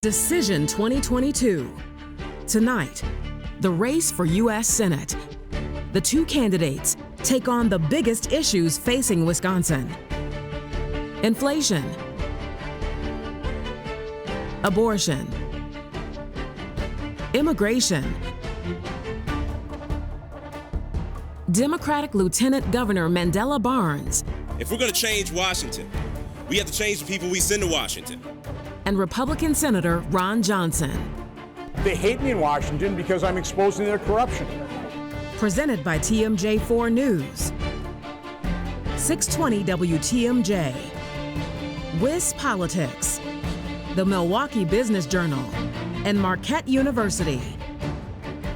Decision 2022. Tonight, the race for U.S. Senate. The two candidates take on the biggest issues facing Wisconsin: inflation, abortion, immigration. Democratic Lieutenant Governor Mandela Barnes. If we're going to change Washington, we have to change the people we send to Washington. And Republican Senator Ron Johnson. They hate me in Washington because I'm exposing their corruption. Presented by TMJ4 News. 620 WTMJ. U.S. Politics. The Milwaukee Business Journal. And Marquette University.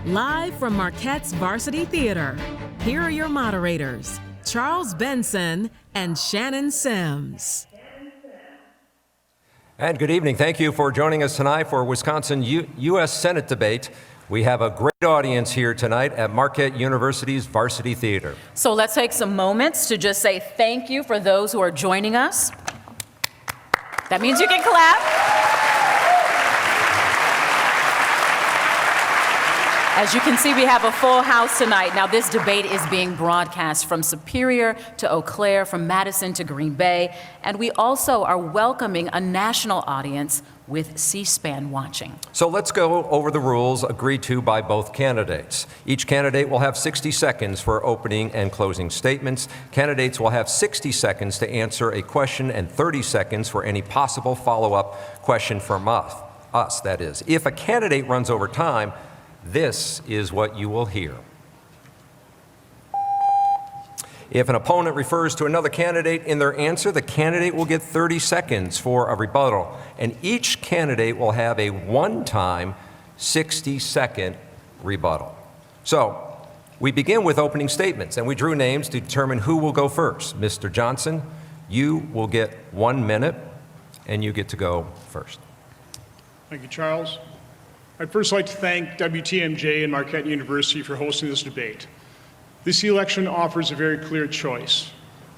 Live from Marquette's Varsity Theater, here are your moderators, Charles Benson and Shannon Sims. And good evening. Thank you for joining us tonight for Wisconsin U.S. Senate debate. We have a great audience here tonight at Marquette University's Varsity Theater. So let's take some moments to just say thank you for those who are joining us. That means you can clap. As you can see, we have a full house tonight. Now, this debate is being broadcast from Superior to Eau Claire, from Madison to Green Bay, and we also are welcoming a national audience with C-SPAN watching. So let's go over the rules agreed to by both candidates. Each candidate will have 60 seconds for opening and closing statements. Candidates will have 60 seconds to answer a question and 30 seconds for any possible follow-up question from us, that is. If a candidate runs over time, this is what you will hear. If an opponent refers to another candidate in their answer, the candidate will get 30 seconds for a rebuttal, and each candidate will have a one-time 60-second rebuttal. So, we begin with opening statements, and we drew names to determine who will go first. Mr. Johnson, you will get 1 minute, and you get to go first. Thank you, Charles. I'd first like to thank WTMJ and Marquette University for hosting this debate. This election offers a very clear choice.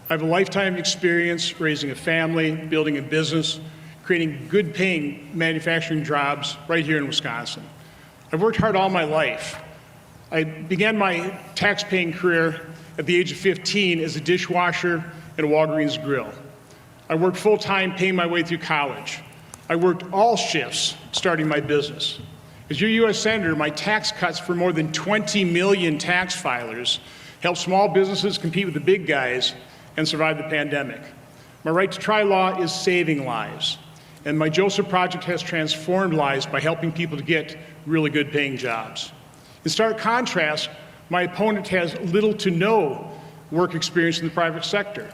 I have a lifetime experience raising a family, building a business, creating good-paying manufacturing jobs right here in Wisconsin. I've worked hard all my life. I began my tax-paying career at the age of 15 as a dishwasher at a Walgreens grill. I worked full-time paying my way through college. I worked all shifts starting my business. As your U.S. Senator, my tax cuts for more than 20 million tax filers help small businesses compete with the big guys and survive the pandemic. My right to try law is saving lives, and my Joseph Project has transformed lives by helping people to get really good paying jobs. In stark contrast, my opponent has little to no work experience in the private sector.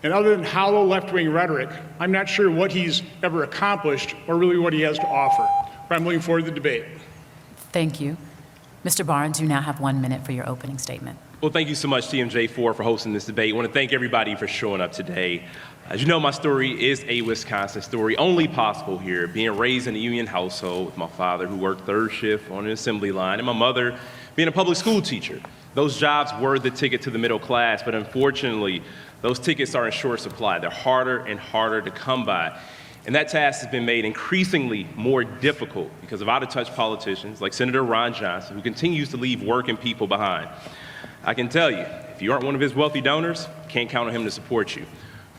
And other than hollow left-wing rhetoric, I'm not sure what he's ever accomplished or really what he has to offer. But I'm looking forward to the debate. Thank you. Mr. Barnes, you now have 1 minute for your opening statement. Well, thank you so much, TMJ4, for hosting this debate. I want to thank everybody for showing up today. As you know, my story is a Wisconsin story, only possible here, being raised in a union household with my father, who worked third shift on an assembly line, and my mother being a public school teacher. Those jobs were the ticket to the middle class, but unfortunately, those tickets are in short supply. They're harder and harder to come by. And that task has been made increasingly more difficult because of out-of-touch politicians like Senator Ron Johnson, who continues to leave working people behind. I can tell you, if you aren't one of his wealthy donors, can't count on him to support you.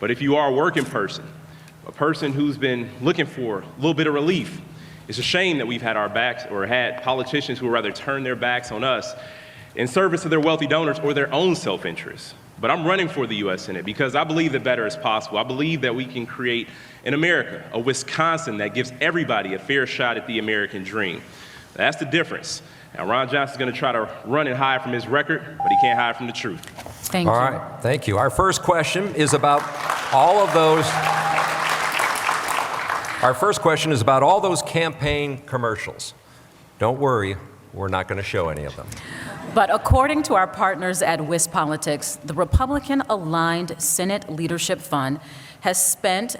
But if you are a working person, a person who's been looking for a little bit of relief, it's a shame that we've had our backs, or had politicians who would rather turn their backs on us in service of their wealthy donors or their own self-interest. But I'm running for the U.S. Senate because I believe that better is possible. I believe that we can create in America, a Wisconsin that gives everybody a fair shot at the American dream. That's the difference. Now, Ron Johnson's going to try to run and hide from his record, but he can't hide from the truth. Thank you. All right, thank you. Our first question is about all those campaign commercials. Don't worry, we're not going to show any of them. But according to our partners at U.S. Politics, the Republican-aligned Senate Leadership Fund has spent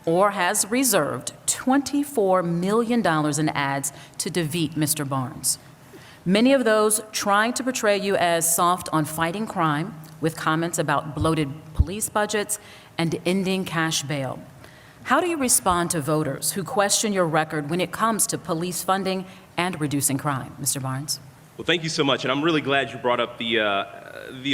or has reserved $24 million in ads to defeat Mr. Barnes. Many of those trying to portray you as soft on fighting crime, with comments about bloated police budgets and ending cash bail. How do you respond to voters who question your record when it comes to police funding and reducing crime? Mr. Barnes. Well, thank you so much, and I'm really glad you brought up the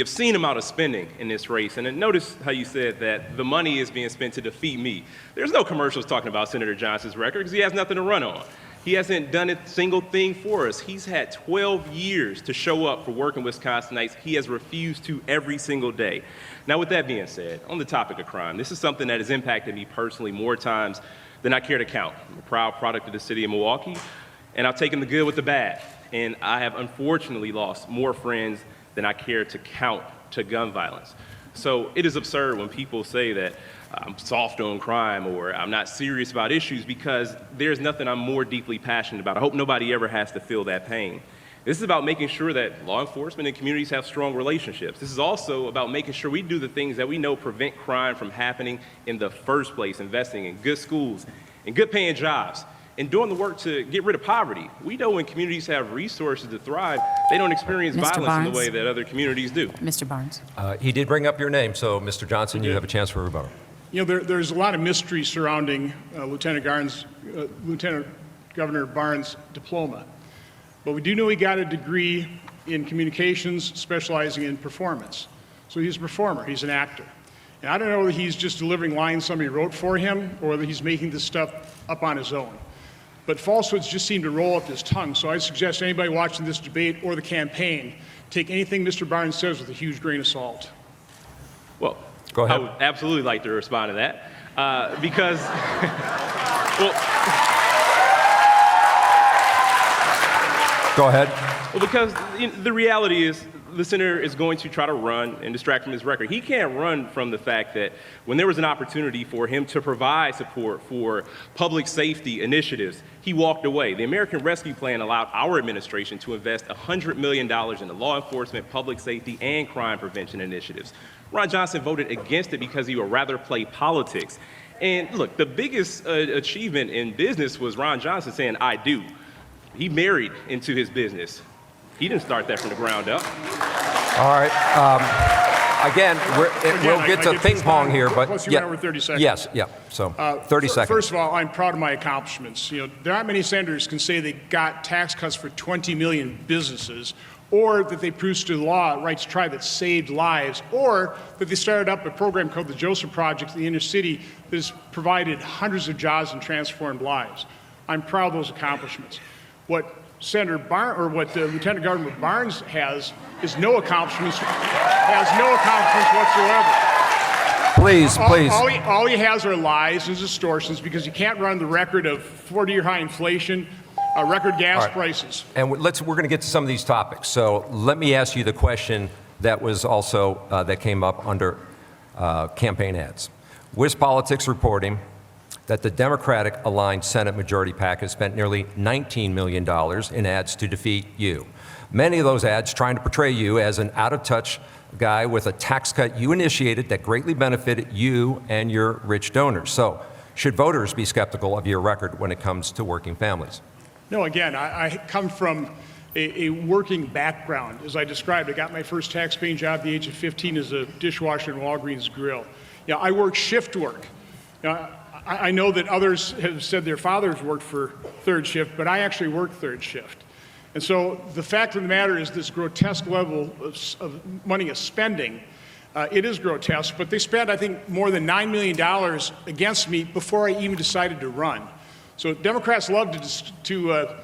obscene amount of spending in this race. And then notice how you said that the money is being spent to defeat me. There's no commercials talking about Senator Johnson's record because he has nothing to run on. He hasn't done a single thing for us. He's had 12 years to show up for working Wisconsinites. He has refused to every single day. Now, with that being said, on the topic of crime, this is something that has impacted me personally more times than I care to count. I'm a proud product of the city of Milwaukee, and I've taken the good with the bad. And I have unfortunately lost more friends than I care to count to gun violence. So it is absurd when people say that I'm soft on crime or I'm not serious about issues, because there's nothing I'm more deeply passionate about. I hope nobody ever has to feel that pain. This is about making sure that law enforcement and communities have strong relationships. This is also about making sure we do the things that we know prevent crime from happening in the first place, investing in good schools and good paying jobs, and doing the work to get rid of poverty. We know when communities have resources to thrive, they don't experience Mr. violence Barnes. in the way that other communities do. Mr. Barnes. He did bring up your name, so Mr. Johnson, you have a chance for rebuttal. You know, there's a lot of mystery surrounding Lieutenant Governor Barnes' diploma. But we do know he got a degree in communications, specializing in performance. So he's a performer, he's an actor. And I don't know whether he's just delivering lines somebody wrote for him or whether he's making this stuff up on his own. But falsehoods just seem to roll up his tongue. So I suggest anybody watching this debate or the campaign take anything Mr. Barnes says with a huge grain of salt. Well, Go ahead. I would absolutely like to respond to that because, well, Go ahead. well, because the reality is the senator is going to try to run and distract from his record. He can't run from the fact that when there was an opportunity for him to provide support for public safety initiatives, he walked away. The American Rescue Plan allowed our administration to invest $100 million into law enforcement, public safety, and crime prevention initiatives. Ron Johnson voted against it because he would rather play politics. And look, the biggest achievement in business was Ron Johnson saying, "I do." He married into his business. He didn't start that from the ground up. All right. Again, we'll get to ping pong here, but Plus you went over 30 seconds. Yes, yeah. So 30 seconds. First of all, I'm proud of my accomplishments. You know, there aren't many senators can say they got tax cuts for 20 million businesses, or that they produced a law, rights to try, that saved lives, or that they started up a program called the Joseph Project in the inner city that has provided hundreds of jobs and transformed lives. I'm proud of those accomplishments. What Lieutenant Governor Barnes has is no accomplishments whatsoever. Please. All he has are lies and distortions, because you can't run the record of 40-year high inflation, record gas prices. And we're going to get to some of these topics. So let me ask you the question that was also that came up under campaign ads. WisPolitics reporting that the Democratic-aligned Senate Majority PAC has spent nearly $19 million in ads to defeat you. Many of those ads trying to portray you as an out-of-touch guy with a tax cut you initiated that greatly benefited you and your rich donors. So should voters be skeptical of your record when it comes to working families? No, again, I come from a working background. As I described, I got my first tax-paying job at the age of 15 as a dishwasher in Walgreens Grill. You know, I work shift work. You know, I know that others have said their fathers worked for third shift, but I actually work third shift. And so the fact of the matter is this grotesque level of money is spending. It is grotesque, but they spent, I think, more than $9 million against me before I even decided to run. So Democrats love to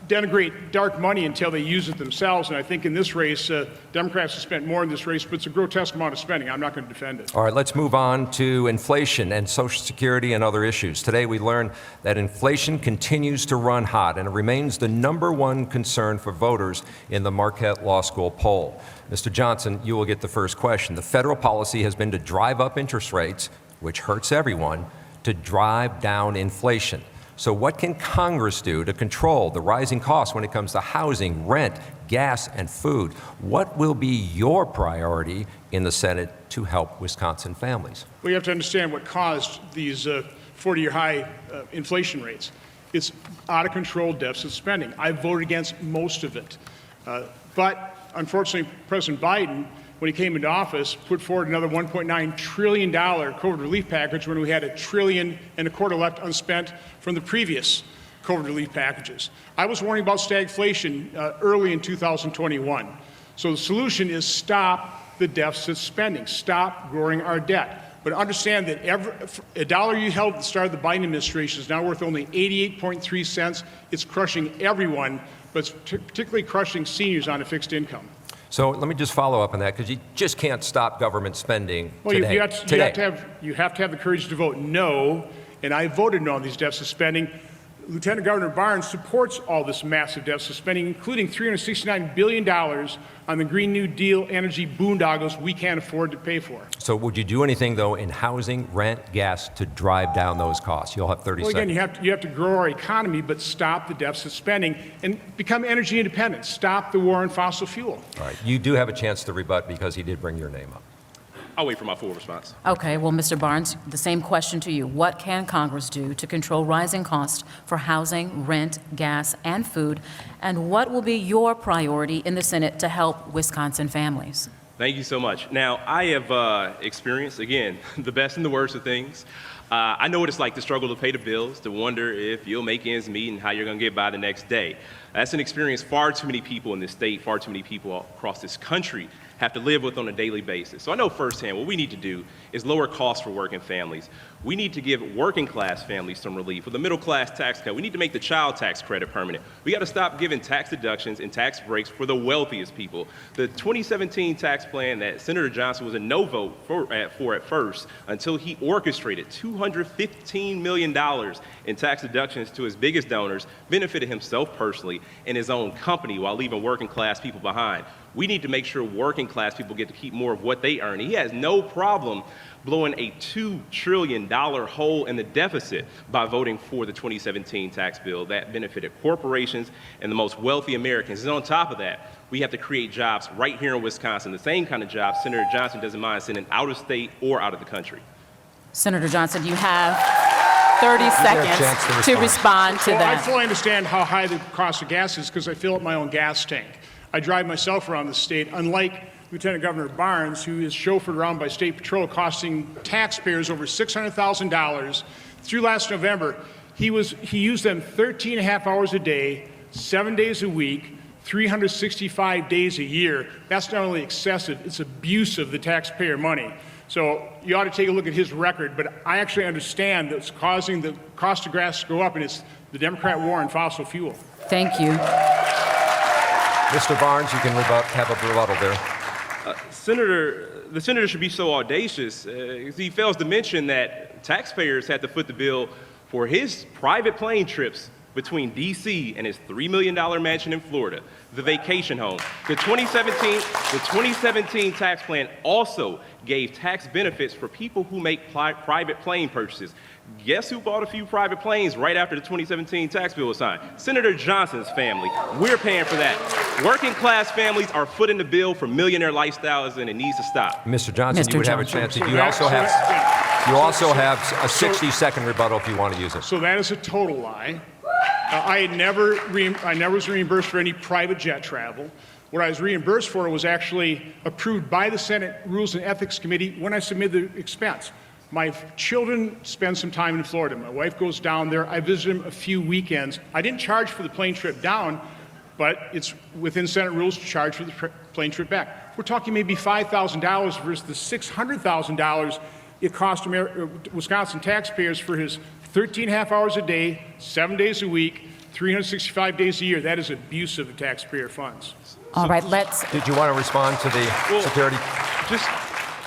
denigrate dark money until they use it themselves, and I think in this race, Democrats have spent more in this race, but it's a grotesque amount of spending. I'm not going to defend it. All right, let's move on to inflation and Social Security and other issues. Today we learned that inflation continues to run hot, and it remains the #1 concern for voters in the Marquette Law School poll. Mr. Johnson, you will get the first question. The federal policy has been to drive up interest rates, which hurts everyone, to drive down inflation. So what can Congress do to control the rising costs when it comes to housing, rent, gas, and food? What will be your priority in the Senate to help Wisconsin families? Well, you have to understand what caused these 40-year high inflation rates. It's out of control deficit spending. I voted against most of it. But unfortunately, President Biden, when he came into office, put forward another $1.9 trillion COVID relief package when we had $1.25 trillion left unspent from the previous COVID relief packages. I was warning about stagflation early in 2021. So the solution is stop the deficit spending, stop growing our debt. But understand that a dollar you held at the start of the Biden administration is now worth only 88.3 cents. It's crushing everyone, but it's particularly crushing seniors on a fixed income. So let me just follow up on that, because you just can't stop government spending today. You have to have the courage to vote no, and I voted no on these deficit spending. Lieutenant Governor Barnes supports all this massive deficit spending, including $369 billion on the Green New Deal energy boondoggles we can't afford to pay for. So would you do anything, though, in housing, rent, gas to drive down those costs? You'll have 30 seconds. Well, again, you have to grow our economy, but stop the deficit spending and become energy independent. Stop the war on fossil fuel. All right. You do have a chance to rebut because he did bring your name up. I'll wait for my full response. Okay, well, Mr. Barnes, the same question to you. What can Congress do to control rising costs for housing, rent, gas, and food? And what will be your priority in the Senate to help Wisconsin families? Thank you so much. Now, I have experienced, again, the best and the worst of things. I know what it's like to struggle to pay the bills, to wonder if you'll make ends meet and how you're going to get by the next day. That's an experience far too many people in this state, far too many people across this country have to live with on a daily basis. So I know firsthand what we need to do is lower costs for working families. We need to give working class families some relief. With the middle class tax cut, we need to make the child tax credit permanent. We got to stop giving tax deductions and tax breaks for the wealthiest people. The 2017 tax plan that Senator Johnson was a no vote for at first, until he orchestrated $215 million in tax deductions to his biggest donors, benefited himself personally and his own company while leaving working class people behind. We need to make sure working class people get to keep more of what they earn. He has no problem blowing a $2 trillion hole in the deficit by voting for the 2017 tax bill that benefited corporations and the most wealthy Americans. And on top of that, we have to create jobs right here in Wisconsin, the same kind of jobs Senator Johnson doesn't mind sending out of state or out of the country. Senator Johnson, you have 30 seconds to respond to that. I fully understand how high the cost of gas is because I fill up my own gas tank. I drive myself around the state, unlike Lieutenant Governor Barnes, who is chauffeured around by State Patrol, costing taxpayers over $600,000. Through last November, he used them 13 and a half hours a day, 7 days a week, 365 days a year. That's not only excessive, it's abuse of the taxpayer money. So you ought to take a look at his record, but I actually understand that's causing the cost of gas to go up, and it's the Democrat war on fossil fuel. Thank you. Mr. Barnes, you can have a rebuttal there. The senator should be so audacious. He fails to mention that taxpayers had to foot the bill for his private plane trips between D.C. and his $3 million mansion in Florida, the vacation home. The 2017 tax plan also gave tax benefits for people who make private plane purchases. Guess who bought a few private planes right after the 2017 tax bill was signed? Senator Johnson's family. We're paying for that. Working class families are footing the bill for millionaire lifestyles, and it needs to stop. Mr. Johnson, you would have a chance. You also have a 60-second rebuttal if you want to use it. So that is a total lie. I never was reimbursed for any private jet travel. What I was reimbursed for was actually approved by the Senate Rules and Ethics Committee when I submitted the expense. My children spend some time in Florida. My wife goes down there. I visit them a few weekends. I didn't charge for the plane trip down, but it's within Senate rules to charge for the plane trip back. We're talking maybe $5,000 versus the $600,000 it cost Wisconsin taxpayers for his 13 and a half hours a day, 7 days a week, 365 days a year. That is abuse of the taxpayer funds. All right, Did you want to respond to the security?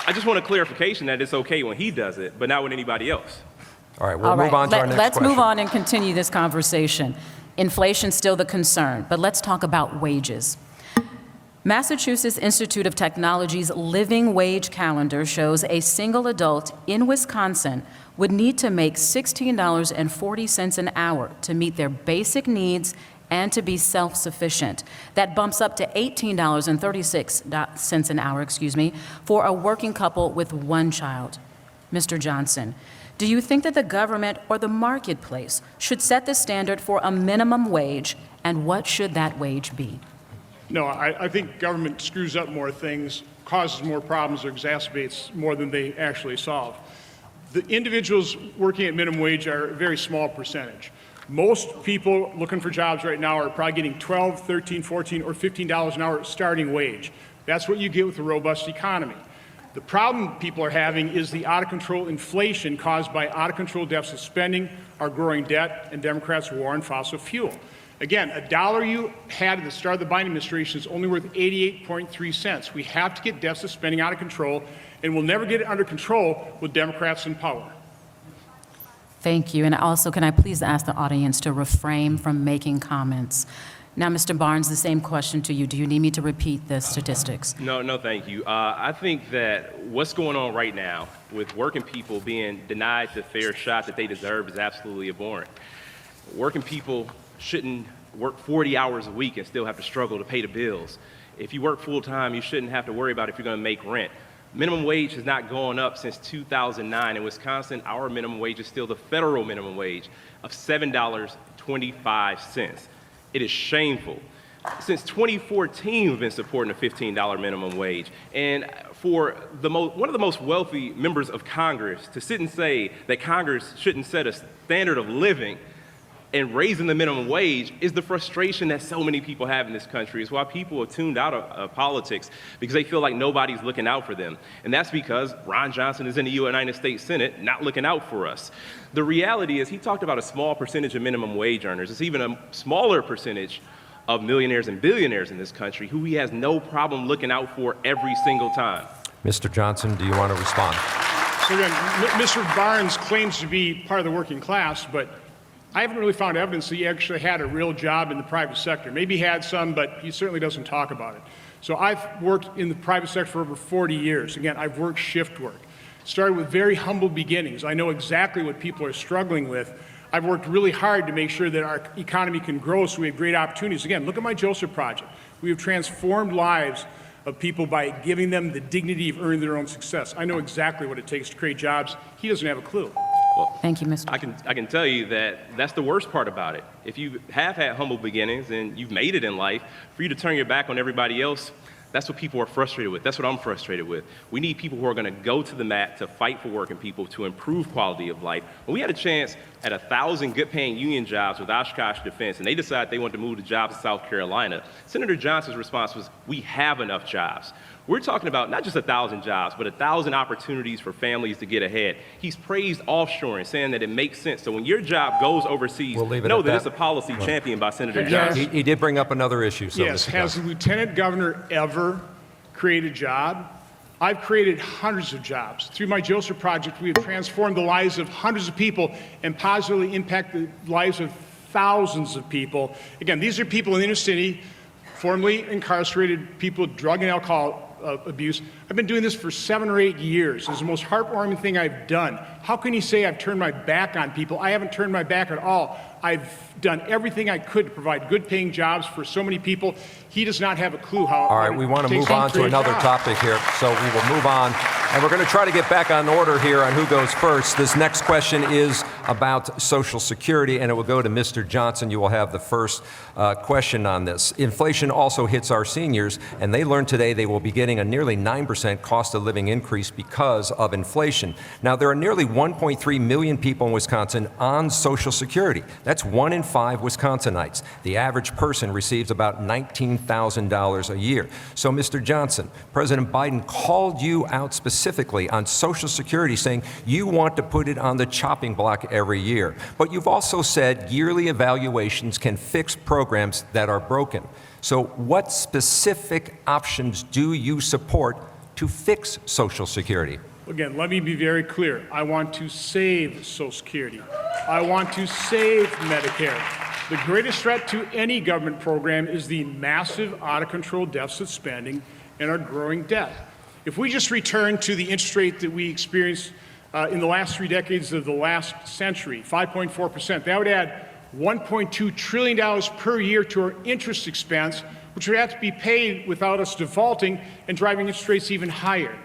I just want a clarification that it's okay when he does it, but not with anybody else. All right, we'll move on to our next question. Let's move on and continue this conversation. Inflation's still the concern, but let's talk about wages. Massachusetts Institute of Technology's living wage calendar shows a single adult in Wisconsin would need to make $16.40 an hour to meet their basic needs and to be self-sufficient. That bumps up to $18.36 an hour, for a working couple with one child. Mr. Johnson, do you think that the government or the marketplace should set the standard for a minimum wage, and what should that wage be? No, I think government screws up more things causes more problems or exacerbates more than they actually solve. The individuals working at minimum wage are a very small percentage. Most people looking for jobs right now are probably getting $12, $13, $14, or $15 an hour starting wage. That's what you get with a robust economy. The problem people are having is the out-of-control inflation caused by out-of-control deficit spending, our growing debt, and Democrats' war on fossil fuel. Again, a dollar you had at the start of the Biden administration is only worth 88.3 cents. We have to get deficit spending out of control, and we'll never get it under control with Democrats in power. Thank you. And also, can I please ask the audience to refrain from making comments? Now, Mr. Barnes, the same question to you. Do you need me to repeat the statistics? No, thank you. I think that what's going on right now with working people being denied the fair shot that they deserve is absolutely abhorrent. Working people shouldn't work 40 hours a week and still have to struggle to pay the bills. If you work full time, you shouldn't have to worry about if you're going to make rent. Minimum wage has not gone up since 2009. In Wisconsin, our minimum wage is still the federal minimum wage of $7.25. It is shameful. Since 2014, we've been supporting a $15 minimum wage. And for one of the most wealthy members of Congress to sit and say that Congress shouldn't set a standard of living and raising the minimum wage is the frustration that so many people have in this country. It's why people are tuned out of politics, because they feel like nobody's looking out for them. And that's because Ron Johnson is in the United States Senate not looking out for us. The reality is he talked about a small percentage of minimum wage earners. It's even a smaller percentage of millionaires and billionaires in this country who he has no problem looking out for every single time. Mr. Johnson, do you want to respond? So again, Mr. Barnes claims to be part of the working class, but I haven't really found evidence that he actually had a real job in the private sector. Maybe he had some, but he certainly doesn't talk about it. So I've worked in the private sector for over 40 years. Again, I've worked shift work. Started with very humble beginnings. I know exactly what people are struggling with. I've worked really hard to make sure that our economy can grow so we have great opportunities. Again, look at my Joseph Project. We have transformed lives of people by giving them the dignity of earning their own success. I know exactly what it takes to create jobs. He doesn't have a clue. Well, thank you, Mr. I can tell you that that's the worst part about it. If you have had humble beginnings and you've made it in life, for you to turn your back on everybody else, that's what people are frustrated with. That's what I'm frustrated with. We need people who are going to go to the mat to fight for working people, to improve quality of life. When we had a chance at 1,000 good-paying union jobs with Oshkosh Defense, and they decided they wanted to move the jobs to South Carolina, Senator Johnson's response was, we have enough jobs. We're talking about not just 1,000 jobs, but 1,000 opportunities for families to get ahead. He's praised offshoring, saying that it makes sense. So when your job goes overseas, know that it's a policy championed by Senator Johnson. He did bring up another issue. So yes, has the lieutenant governor ever created a job? I've created hundreds of jobs. Through my Joseph Project, we have transformed the lives of hundreds of people and positively impacted the lives of thousands of people. Again, these are people in the inner city, formerly incarcerated people with drug and alcohol abuse. I've been doing this for 7 or 8 years. It's the most heartwarming thing I've done. How can you say I've turned my back on people? I haven't turned my back at all. I've done everything I could to provide good paying jobs for so many people. He does not have a clue how. All right, we want to move on to another topic here, so we will move on. And we're going to try to get back on order here on who goes first. This next question is about Social Security, and it will go to Mr. Johnson. You will have the first question on this. Inflation also hits our seniors, and they learned today they will be getting a nearly 9% cost of living increase because of inflation. Now, there are nearly 1.3 million people in Wisconsin on Social Security. That's 1 in 5 Wisconsinites. The average person receives about $19,000 a year. So, Mr. Johnson, President Biden called you out specifically on Social Security, saying you want to put it on the chopping block every year. But you've also said yearly evaluations can fix programs that are broken. So what specific options do you support to fix Social Security? Again, let me be very clear. I want to save Social Security. I want to save Medicare. The greatest threat to any government program is the massive out-of-control deficit spending and our growing debt. If we just return to the interest rate that we experienced in the last 3 decades of the last century, 5.4%, that would add $1.2 trillion per year to our interest expense, which would have to be paid without us defaulting and driving interest rates even higher.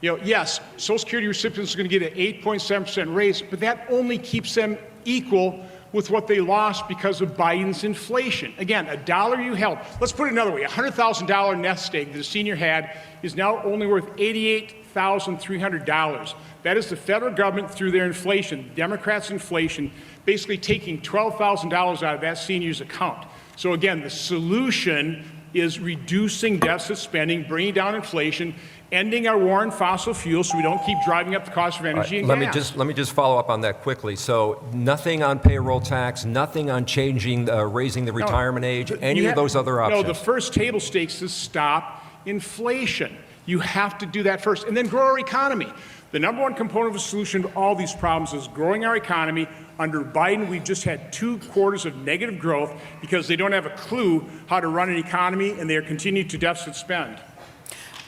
You know, yes, Social Security recipients are going to get an 8.7% raise, but that only keeps them equal with what they lost because of Biden's inflation. Again, a dollar you held, let's put it another way, a $100,000 nest egg that a senior had is now only worth $88,300. That is the federal government through their inflation, Democrats' inflation, basically taking $12,000 out of that senior's account. So again, the solution is reducing deficit spending, bringing down inflation, ending our war on fossil fuels so we don't keep driving up the cost of energy and gas. Let me just follow up on that quickly. So nothing on payroll tax, nothing on changing, raising the retirement age, any of those other options? No, the first table stakes is stop inflation. You have to do that first, and then grow our economy. The number one component of the solution to all these problems is growing our economy. Under Biden, we've just had 2 quarters of negative growth because they don't have a clue how to run an economy, and they are continuing to deficit spend.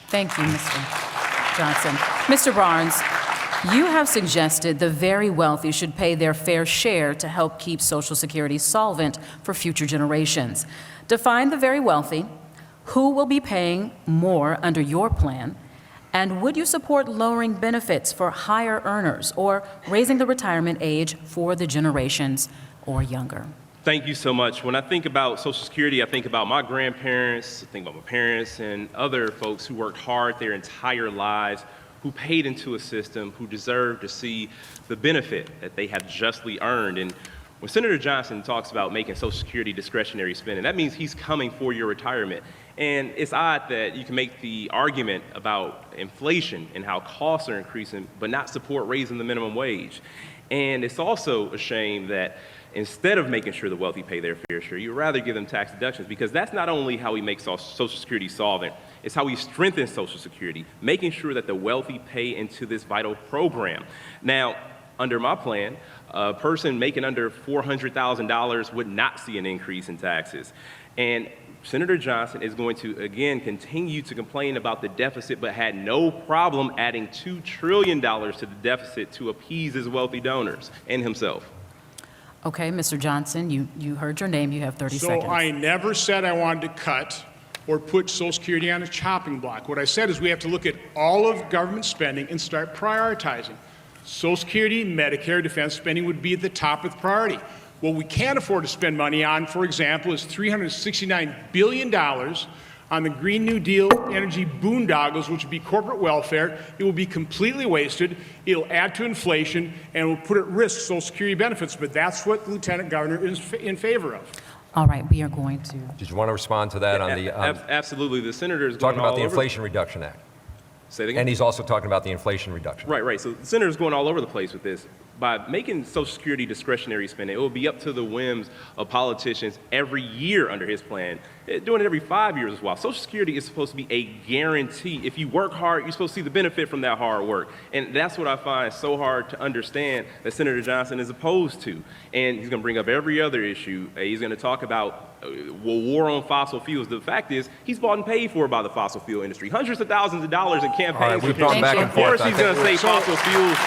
Thank you, Mr. Johnson. Mr. Barnes, you have suggested the very wealthy should pay their fair share to help keep Social Security solvent for future generations. Define the very wealthy. Who will be paying more under your plan? And would you support lowering benefits for higher earners or raising the retirement age for the generations or younger? Thank you so much. When I think about Social Security, I think about my grandparents, I think about my parents and other folks who worked hard their entire lives, who paid into a system, who deserve to see the benefit that they have justly earned. And when Senator Johnson talks about making Social Security discretionary spending, that means he's coming for your retirement. And it's odd that you can make the argument about inflation and how costs are increasing, but not support raising the minimum wage. And it's also a shame that instead of making sure the wealthy pay their fair share, you'd rather give them tax deductions, because that's not only how we make Social Security solvent, it's how we strengthen Social Security, making sure that the wealthy pay into this vital program. Now, under my plan, a person making under $400,000 would not see an increase in taxes. And Senator Johnson is going to, again, continue to complain about the deficit, but had no problem adding $2 trillion to the deficit to appease his wealthy donors and himself. Okay, Mr. Johnson, you heard your name. You have 30 seconds. So I never said I wanted to cut or put Social Security on a chopping block. What I said is we have to look at all of government spending and start prioritizing. Social Security, Medicare, defense spending would be at the top with priority. What we can't afford to spend money on, for example, is $369 billion on the Green New Deal energy boondoggles, which would be corporate welfare. It will be completely wasted. It'll add to inflation and will put at risk Social Security benefits. But that's what the Lieutenant Governor is in favor of. All right, we are going to. Did you want to respond to that on the... Absolutely. The senator is talking about the Inflation Reduction Act. Say it again? And he's also talking about the Inflation Reduction. Right. So the senator is going all over the place with this. By making Social Security discretionary spending, it will be up to the whims of politicians every year under his plan, doing it every 5 years as well. Social Security is supposed to be a guarantee. If you work hard, you're supposed to see the benefit from that hard work. And that's what I find so hard to understand that Senator Johnson is opposed to. And he's going to bring up every other issue. He's going to talk about war on fossil fuels. The fact is, he's bought and paid for by the fossil fuel industry. Hundreds of thousands of dollars in campaigns. All right, we've gone back and forth. Of course he's going to say fossil fuels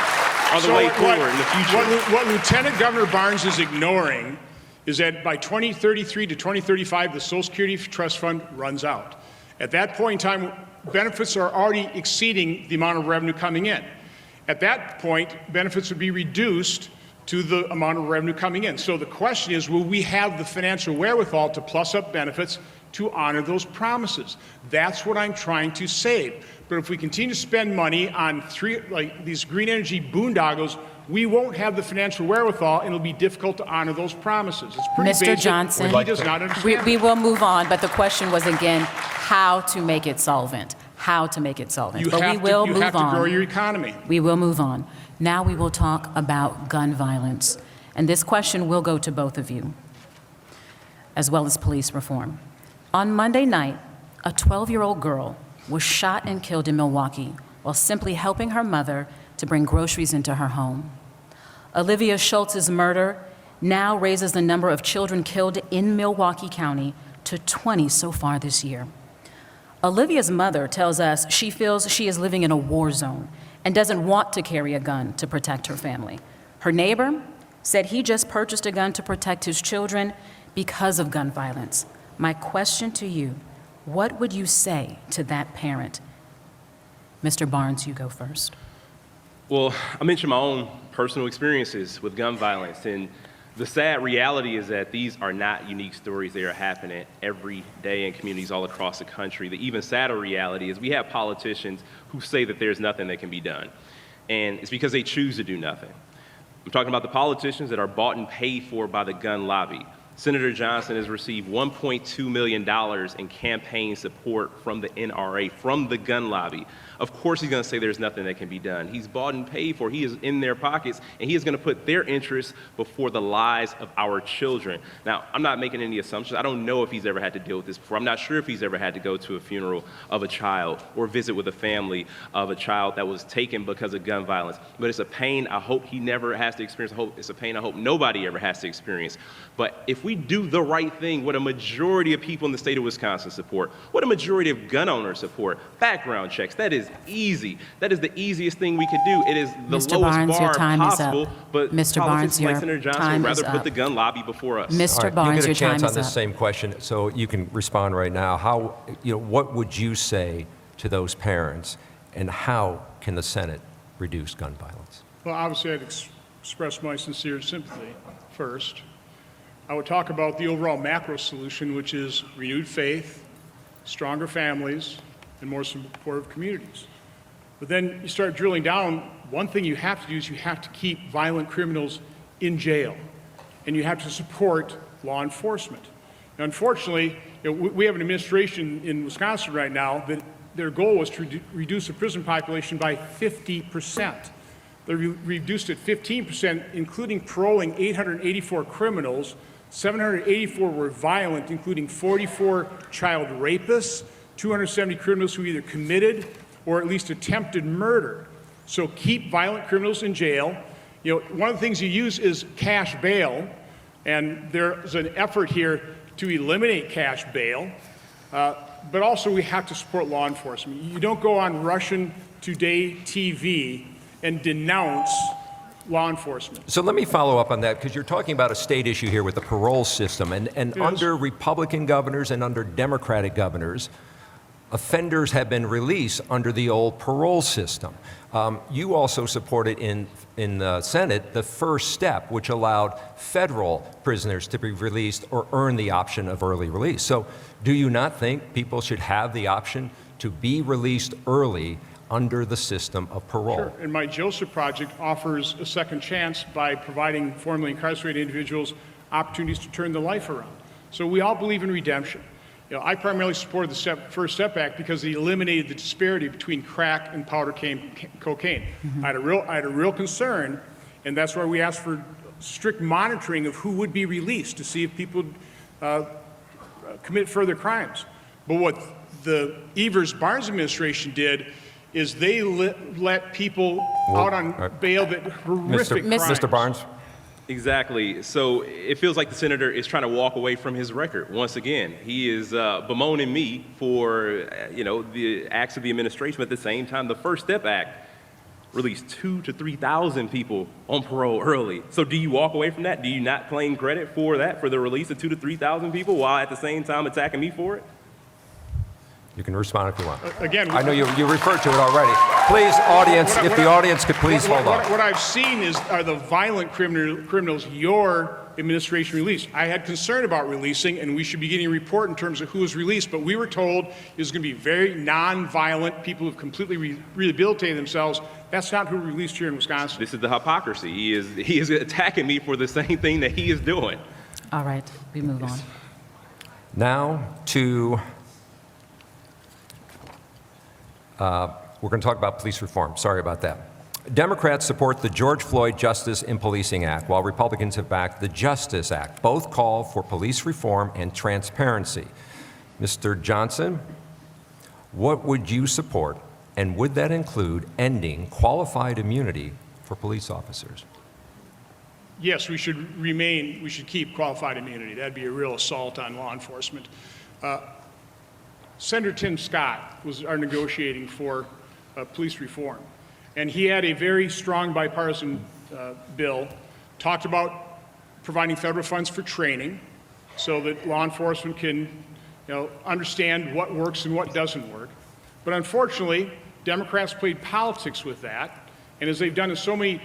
are the way forward in the future. What Lieutenant Governor Barnes is ignoring is that by 2033 to 2035, the Social Security Trust Fund runs out. At that point in time, benefits are already exceeding the amount of revenue coming in. At that point, benefits would be reduced to the amount of revenue coming in. So the question is, will we have the financial wherewithal to plus up benefits to honor those promises? That's what I'm trying to save. But if we continue to spend money on these green energy boondoggles, we won't have the financial wherewithal, and it'll be difficult to honor those promises. It's pretty Mr. basic. Johnson, He does not understand. we will move on, but the question was again, how to make it solvent. How to make it solvent. You but have we will to, move have to on. grow your economy. We will move on. Now we will talk about gun violence. And this question will go to both of you, as well as police reform. On Monday night, a 12-year-old girl was shot and killed in Milwaukee while simply helping her mother to bring groceries into her home. Olivia Schultz's murder now raises the number of children killed in Milwaukee County to 20 so far this year. Olivia's mother tells us she feels she is living in a war zone and doesn't want to carry a gun to protect her family. Her neighbor said he just purchased a gun to protect his children because of gun violence. My question to you, what would you say to that parent? Mr. Barnes, you go first. Well, I mentioned my own personal experiences with gun violence, and The sad reality is that these are not unique stories. They are happening every day in communities all across the country. The even sadder reality is we have politicians who say that there's nothing that can be done. And it's because they choose to do nothing. I'm talking about the politicians that are bought and paid for by the gun lobby. Senator Johnson has received $1.2 million in campaign support from the NRA, from the gun lobby. Of course he's going to say there's nothing that can be done. He's bought and paid for. He is in their pockets, and he is going to put their interests before the lives of our children. Now, I'm not making any assumptions. I don't know if he's ever had to deal with this before. I'm not sure if he's ever had to go to a funeral of a child or visit with a family of a child that was taken because of gun violence. But it's a pain I hope he never has to experience. It's a pain I hope nobody ever has to experience. But if we do the right thing, what a majority of people in the state of Wisconsin support, what a majority of gun owners support, background checks, that is easy. That is the easiest thing we could do. It is the Mr. lowest Barnes, bar your time possible, is up. but Mr. Barnes, politicians like your Senator Johnson time would is rather put up. the gun lobby before us. Mr. All right, Barnes, you your get a chance time on is this up. same question, so you can respond right now. How, what would you say to those parents, and how can the Senate reduce gun violence? Well, obviously, I'd express my sincere sympathy first. I would talk about the overall macro solution, which is renewed faith, stronger families, and more supportive communities. But then you start drilling down, one thing you have to do is you have to keep violent criminals in jail, and you have to support law enforcement. Now, unfortunately, we have an administration in Wisconsin right now that their goal was to reduce the prison population by 50%. They reduced it 15%, including paroling 884 criminals. 784 were violent, including 44 child rapists, 270 criminals who either committed or at least attempted murder. So keep violent criminals in jail. One of the things you use is cash bail, and there's an effort here to eliminate cash bail, but also we have to support law enforcement. You don't go on Russian Today TV and denounce law enforcement. So let me follow up on that, because you're talking about a state issue here with the parole system, and Yes. under Republican governors and under Democratic governors, offenders have been released under the old parole system. You also supported in the Senate the first step, which allowed federal prisoners to be released or earn the option of early release. So do you not think people should have the option to be released early under the system of parole? Sure. And my Joseph Project offers a second chance by providing formerly incarcerated individuals opportunities to turn their life around. So we all believe in redemption. I primarily supported the First Step Act because it eliminated the disparity between crack and powder cocaine. I had a real concern, and that's why we asked for strict monitoring of who would be released to see if people commit further crimes. But what the Evers-Barnes administration did is they let people out on bail that horrific crimes. Mr. Barnes? Exactly. So it feels like the senator is trying to walk away from his record once again. He is bemoaning me for, the acts of the administration. But at the same time, the First Step Act released 2,000 to 3,000 people on parole early. So do you walk away from that? Do you not claim credit for that, for the release of 2,000 to 3,000 people, while at the same time attacking me for it? You can respond if you want. Again, I know you referred to it already. Please, audience, if the audience could please hold on. What I've seen are the violent criminals your administration released. I had concern about releasing, and we should be getting a report in terms of who was released, but we were told it was going to be very non-violent, people who have completely rehabilitated themselves. That's not who released here in Wisconsin. This is the hypocrisy. He is attacking me for the same thing that he is doing. All right, we move on. Now to... we're going to talk about police reform. Sorry about that. Democrats support the George Floyd Justice in Policing Act, while Republicans have backed the Justice Act. Both call for police reform and transparency. Mr. Johnson, what would you support, and would that include ending qualified immunity for police officers? Yes, we should keep qualified immunity. That'd be a real assault on law enforcement. Senator Tim Scott was our negotiating for police reform, and he had a very strong bipartisan bill, talked about providing federal funds for training so that law enforcement can understand what works and what doesn't work. But unfortunately, Democrats played politics with that, and as they've done in so many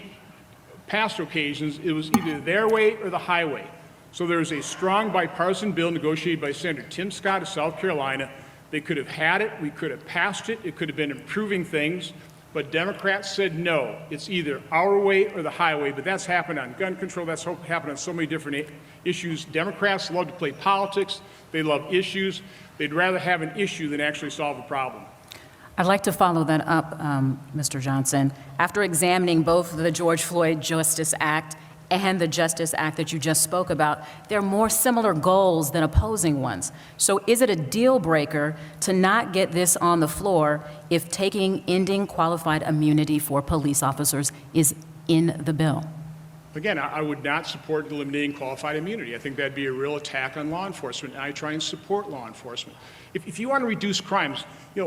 past occasions, it was either their way or the highway. So there was a strong bipartisan bill negotiated by Senator Tim Scott of South Carolina. They could have had it, we could have passed it, it could have been improving things, but Democrats said no. It's either our way or the highway, but that's happened on gun control, that's happened on so many different issues. Democrats love to play politics, they love issues. They'd rather have an issue than actually solve a problem. I'd like to follow that up, Mr. Johnson. After examining both the George Floyd Justice Act and the Justice Act that you just spoke about, there are more similar goals than opposing ones. So is it a deal breaker to not get this on the floor if ending qualified immunity for police officers is in the bill? Again, I would not support eliminating qualified immunity. I think that'd be a real attack on law enforcement, and I try and support law enforcement. If you want to reduce crimes,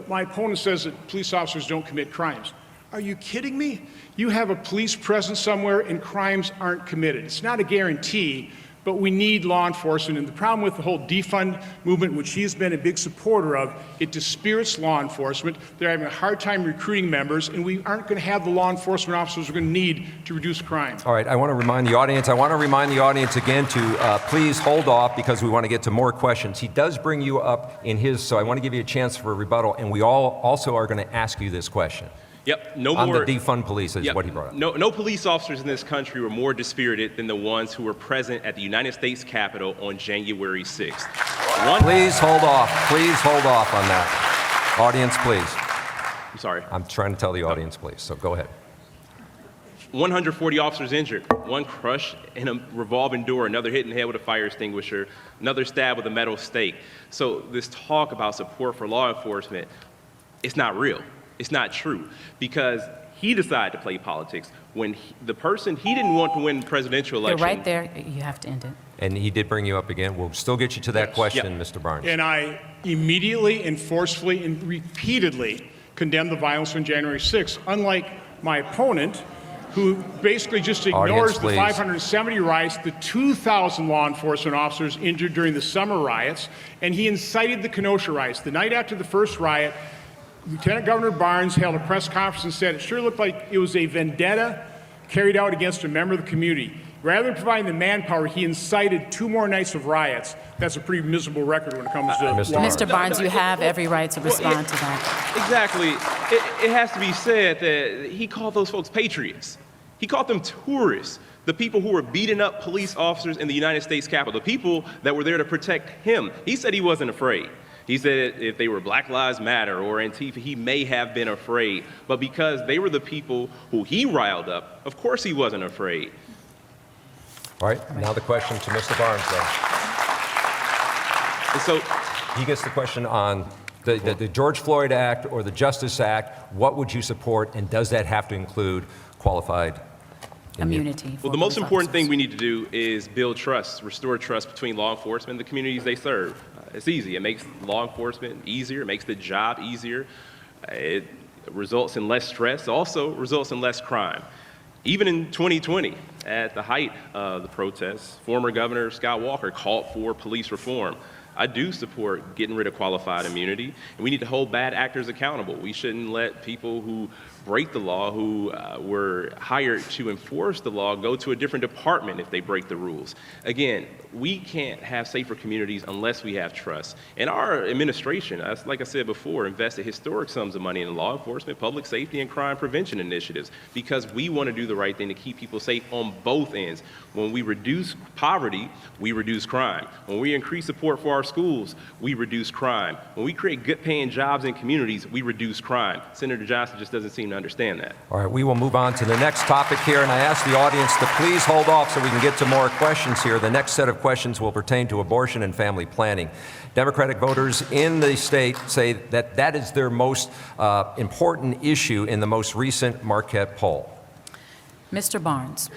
my opponent says that police officers don't commit crimes. Are you kidding me? You have a police presence somewhere and crimes aren't committed. It's not a guarantee, but we need law enforcement. And the problem with the whole defund movement, which he's been a big supporter of, it dispirits law enforcement. They're having a hard time recruiting members, and we aren't going to have the law enforcement officers we're going to need to reduce crime. All right, I want to remind the audience again to please hold off because we want to get to more questions. He does bring you up in his, so I want to give you a chance for a rebuttal, and we all also are going to ask you this question. Yep, on the defund police is what he brought up. No police officers in this country were more dispirited than the ones who were present at the United States Capitol on January 6th. Please hold off. Please hold off on that. Audience, please. I'm sorry. I'm trying to tell the audience, please, so go ahead. 140 officers injured, one crushed in a revolving door, another hit in the head with a fire extinguisher, another stabbed with a metal stake. So this talk about support for law enforcement, it's not real. It's not true, because he decided to play politics when the person he didn't want to win the presidential election. You're right there. You have to end it. And he did bring you up again. We'll still get you to that question, Mr. Barnes. And I immediately and forcefully and repeatedly condemned the violence on January 6th, unlike my opponent, who basically just ignores the 570 riots, the 2,000 law enforcement officers injured during the summer riots, and he incited the Kenosha riots. The night after the first riot, Lieutenant Governor Barnes held a press conference and said it sure looked like it was a vendetta carried out against a member of the community. Rather than providing the manpower, he incited 2 more nights of riots. That's a pretty miserable record when it comes to law. Mr. Barnes, you have every right to respond to that. Exactly. It has to be said that he called those folks patriots. He called them tourists, the people who were beating up police officers in the United States Capitol, the people that were there to protect him. He said he wasn't afraid. He said if they were Black Lives Matter or Antifa, he may have been afraid. But because they were the people who he riled up, of course he wasn't afraid. All right, now the question to Mr. Barnes, though. And so he gets the question on the George Floyd Act or the Justice Act. What would you support, and does that have to include qualified immunity? Well, the most important thing we need to do is build trust, restore trust between law enforcement and the communities they serve. It's easy. It makes law enforcement easier. It makes the job easier. It results in less stress, also results in less crime. Even in 2020, at the height of the protests, former Governor Scott Walker called for police reform. I do support getting rid of qualified immunity, and we need to hold bad actors accountable. We shouldn't let people who break the law, who were hired to enforce the law, go to a different department if they break the rules. Again, we can't have safer communities unless we have trust. And our administration, like I said before, invested historic sums of money in law enforcement, public safety, and crime prevention initiatives because we want to do the right thing to keep people safe on both ends. When we reduce poverty, we reduce crime. When we increase support for our schools, we reduce crime. When we create good paying jobs in communities, we reduce crime. Senator Johnson just doesn't seem to understand that. All right, we will move on to the next topic here, and I ask the audience to please hold off so we can get to more questions here. The next set of questions will pertain to abortion and family planning. Democratic voters in the state say that that is their most important issue in the most recent Marquette poll. Mr. Barnes,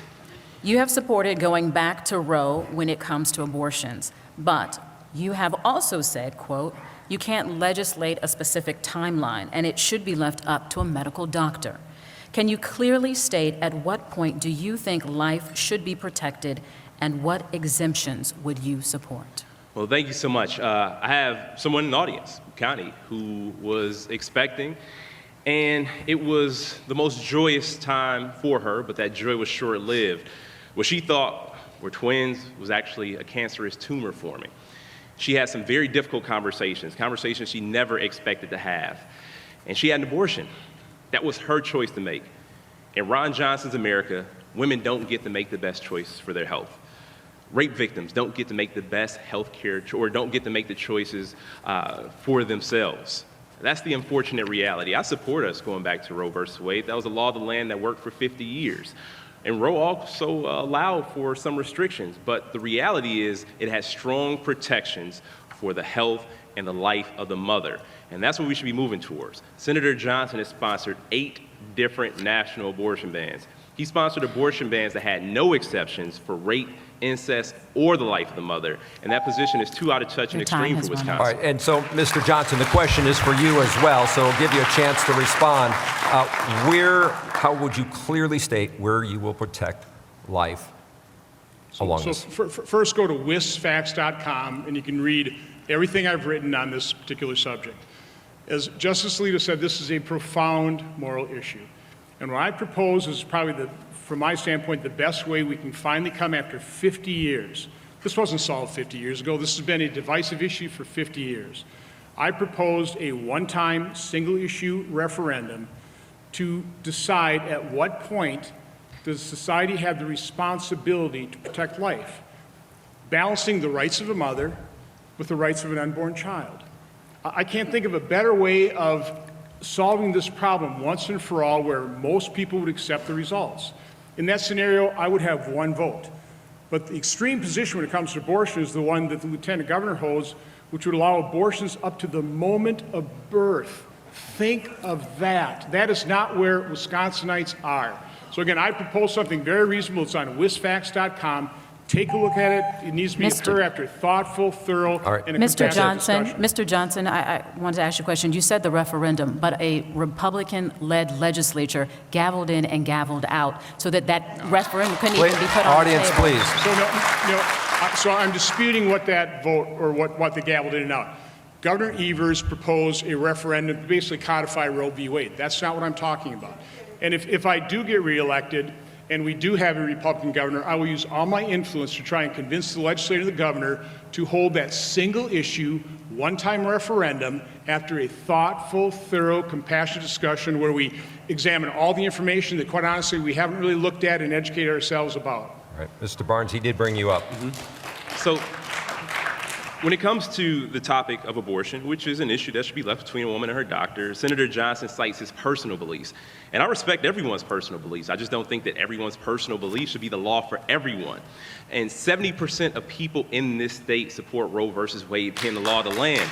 you have supported going back to Roe when it comes to abortions, but you have also said, quote, you can't legislate a specific timeline and it should be left up to a medical doctor. Can you clearly state at what point do you think life should be protected and what exemptions would you support? Well, thank you so much. I have someone in the audience, Connie, who was expecting, And it was the most joyous time for her, but that joy was short-lived. What she thought were twins was actually a cancerous tumor forming. She had some very difficult conversations she never expected to have. And she had an abortion. That was her choice to make. In Ron Johnson's America, women don't get to make the best choice for their health. Rape victims don't get to make the best health care or don't get to make the choices for themselves. That's the unfortunate reality. I support us going back to Roe versus Wade. That was a law of the land that worked for 50 years. And Roe also allowed for some restrictions, but the reality is it has strong protections for the health and the life of the mother. And that's what we should be moving towards. Senator Johnson has sponsored 8 different national abortion bans. He sponsored abortion bans that had no exceptions for rape, incest, or the life of the mother. And that position is too out of touch and extreme for Wisconsin. All right, and so, Mr. Johnson, the question is for you as well, so I'll give you a chance to respond. How would you clearly state where you will protect life along this? First, go to wisfacts.com, and you can read everything I've written on this particular subject. As Justice Alito said, this is a profound moral issue. And what I propose is probably, from my standpoint, the best way we can finally come after 50 years. This wasn't solved 50 years ago. This has been a divisive issue for 50 years. I proposed a one-time, single-issue referendum to decide at what point does society have the responsibility to protect life, balancing the rights of a mother with the rights of an unborn child. I can't think of a better way of solving this problem once and for all where most people would accept the results. In that scenario, I would have one vote. But the extreme position when it comes to abortion is the one that the Lieutenant Governor holds, which would allow abortions up to the moment of birth. Think of that. That is not where Wisconsinites are. So again, I propose something very reasonable. It's on wisfacts.com. Take a look at it. It needs to be occur after thoughtful, thorough, and a Mr. Johnson, discussion. Mr. Johnson, I wanted to ask you a question. You said the referendum, but a Republican-led legislature gavelled in and gavelled out so that referendum couldn't even be put on the table. Please. So I'm disputing what that vote or what they gavelled in and out. Governor Evers proposed a referendum to basically codify Roe v. Wade. That's not what I'm talking about. And if I do get reelected, and we do have a Republican governor, I will use all my influence to try and convince the legislature and the governor to hold that single issue, one-time referendum after a thoughtful, thorough, compassionate discussion where we examine all the information that, quite honestly, we haven't really looked at and educated ourselves about. All right, Mr. Barnes, he did bring you up. So when it comes to the topic of abortion, which is an issue that should be left between a woman and her doctor, Senator Johnson cites his personal beliefs. And I respect everyone's personal beliefs. I just don't think that everyone's personal beliefs should be the law for everyone. And 70% of people in this state support Roe versus Wade being the law of the land.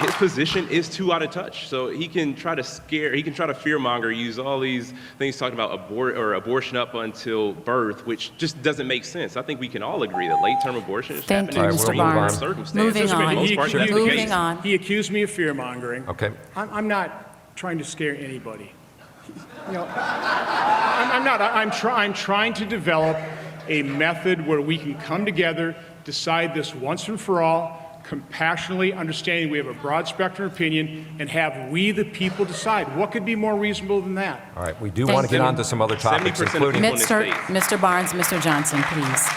His position is too out of touch. So he can try to fearmonger, use all these things talking about abortion up until birth, which just doesn't make sense. I think we can all agree that late-term abortion is happening in extreme circumstances. Moving on. For the most part, that's the case. Moving on. He accused me of fear-mongering. Okay. I'm not trying to scare anybody. I'm not. I'm trying to develop a method where we can come together, decide this once and for all, compassionately understanding we have a broad spectrum opinion, and have we the people decide. What could be more reasonable than that? All right, we do want to get on to some other topics, including... Mr. Barnes, Mr. Johnson, please.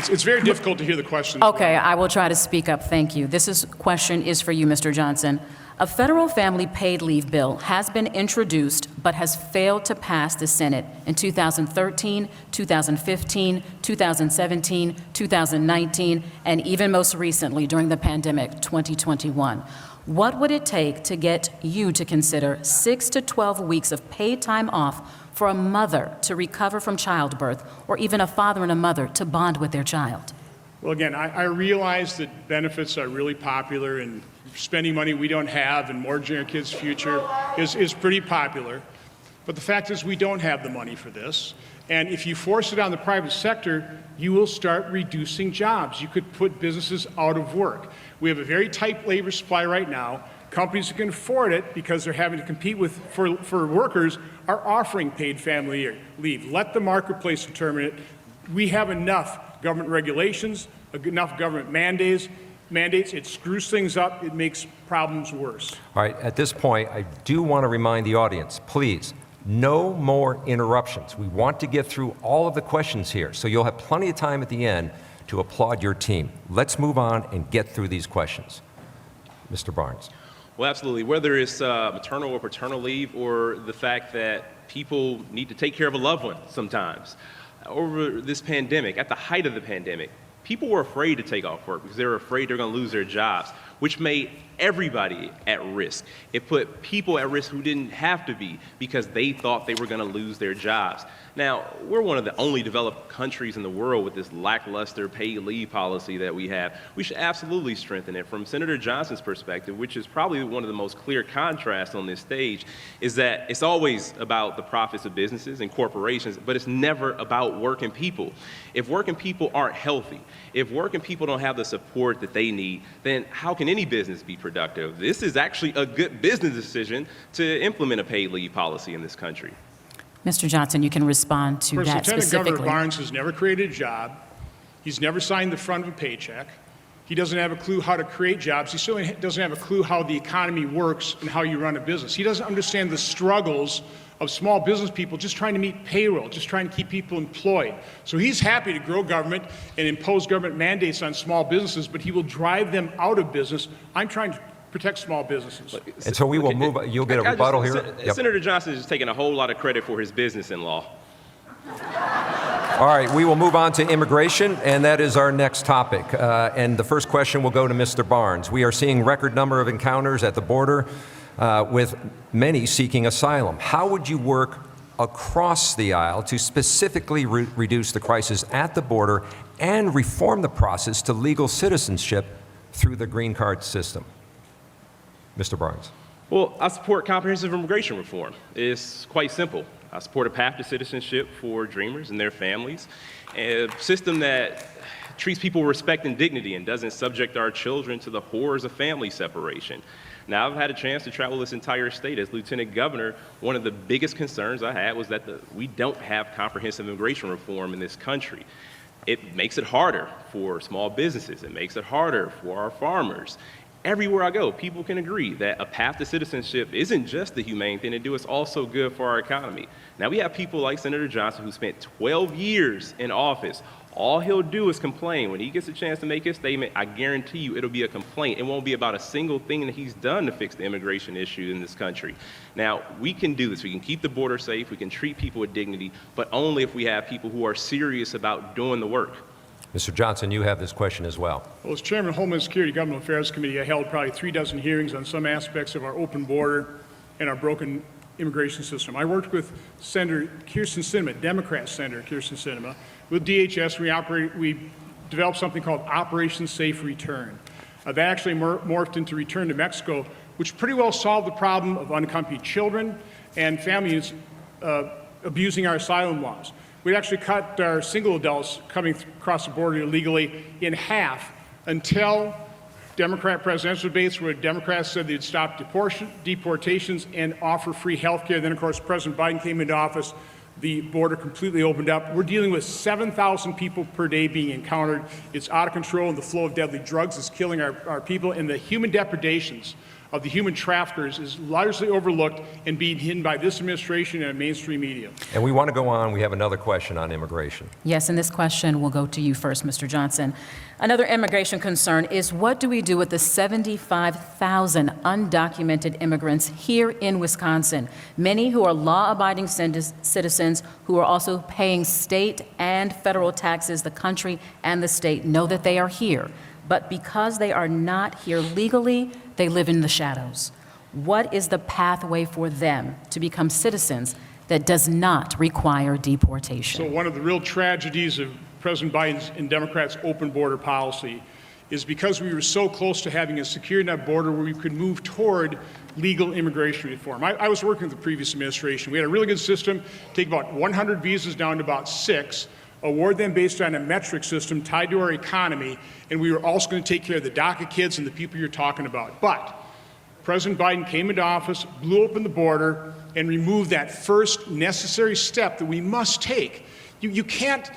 It's very difficult to hear the question. Okay, I will try to speak up. Thank you. This question is for you, Mr. Johnson. A federal family paid leave bill has been introduced but has failed to pass the Senate in 2013, 2015, 2017, 2019, and even most recently during the pandemic, 2021. What would it take to get you to consider 6 to 12 weeks of paid time off for a mother to recover from childbirth, or even a father and a mother to bond with their child? Well, again, I realize that benefits are really popular, and spending money we don't have and mortgaging our kids' future is pretty popular. But the fact is we don't have the money for this. And if you force it on the private sector, you will start reducing jobs. You could put businesses out of work. We have a very tight labor supply right now. Companies that can afford it, because they're having to compete for workers, are offering paid family leave. Let the marketplace determine it. We have enough government regulations, enough government mandates. mandates, it screws things up, it makes problems worse. All right, at this point, I do want to remind the audience, please, no more interruptions. We want to get through all of the questions here, so you'll have plenty of time at the end to applaud your team. Let's move on and get through these questions. Mr. Barnes. Well, absolutely. Whether it's maternal or paternal leave, or the fact that people need to take care of a loved one sometimes. Over this pandemic, at the height of the pandemic, people were afraid to take off work because they were afraid they're going to lose their jobs, which made everybody at risk. It put people at risk who didn't have to be because they thought they were going to lose their jobs. Now, we're one of the only developed countries in the world with this lackluster paid leave policy that we have. We should absolutely strengthen it. From Senator Johnson's perspective, which is probably one of the most clear contrasts on this stage, is that it's always about the profits of businesses and corporations, but it's never about working people. If working people aren't healthy, if working people don't have the support that they need, then how can any business be productive? This is actually a good business decision to implement a paid leave policy in this country. Mr. Johnson, you can respond to that Lieutenant specifically. Governor Barnes has never created a job. He's never signed the front of a paycheck. He doesn't have a clue how to create jobs. He certainly doesn't have a clue how the economy works and how you run a business. He doesn't understand the struggles of small business people just trying to meet payroll, just trying to keep people employed. So he's happy to grow government and impose government mandates on small businesses, but he will drive them out of business. I'm trying to protect small businesses. And so we will move, you'll get a rebuttal here. Yep. Senator Johnson is taking a whole lot of credit for his business-in-law. All right, we will move on to immigration, and that is our next topic. And the first question will go to Mr. Barnes. We are seeing record number of encounters at the border with many seeking asylum. How would you work across the aisle to specifically reduce the crisis at the border and reform the process to legal citizenship through the green card system? Mr. Barnes. Well, I support comprehensive immigration reform. It's quite simple. I support a path to citizenship for dreamers and their families, a system that treats people with respect and dignity and doesn't subject our children to the horrors of family separation. Now, I've had a chance to travel this entire state as Lieutenant Governor. One of the biggest concerns I had was that we don't have comprehensive immigration reform in this country. It makes it harder for small businesses. It makes it harder for our farmers. Everywhere I go, people can agree that a path to citizenship isn't just the humane thing to do, it's also good for our economy. Now, we have people like Senator Johnson who spent 12 years in office. All he'll do is complain. When he gets a chance to make his statement, I guarantee you it'll be a complaint. It won't be about a single thing that he's done to fix the immigration issue in this country. Now, we can do this. We can keep the border safe. We can treat people with dignity, but only if we have people who are serious about doing the work. Mr. Johnson, you have this question as well. Well, as Chairman of the Homeland Security Government Affairs Committee, I held probably 36 hearings on some aspects of our open border and our broken immigration system. I worked with Senator Kyrsten Sinema, Democrat Senator Kyrsten Sinema. With DHS, we developed something called Operation Safe Return. That actually morphed into Return to Mexico, which pretty well solved the problem of unaccompanied children and families abusing our asylum laws. We actually cut our single adults coming across the border illegally in half until Democrat presidential debates where Democrats said they'd stop deportations and offer free health care. Then, of course, President Biden came into office. The border completely opened up. We're dealing with 7,000 people per day being encountered. It's out of control, and the flow of deadly drugs is killing our people. And the human depredations of the human traffickers is largely overlooked and being hidden by this administration and mainstream media. And we want to go on. We have another question on immigration. Yes, and this question will go to you first, Mr. Johnson. Another immigration concern is what do we do with the 75,000 undocumented immigrants here in Wisconsin, many who are law-abiding citizens who are also paying state and federal taxes. The country and the state know that they are here, but because they are not here legally, they live in the shadows. What is the pathway for them to become citizens that does not require deportation? So one of the real tragedies of President Biden's and Democrats' open border policy is because we were so close to having a secure enough border where we could move toward legal immigration reform. I was working with the previous administration. We had a really good system, take about 100 visas down to about 6, award them based on a metric system tied to our economy, and we were also going to take care of the DACA kids and the people you're talking about. But President Biden came into office, blew open the border, and removed that first necessary step that we must take You can't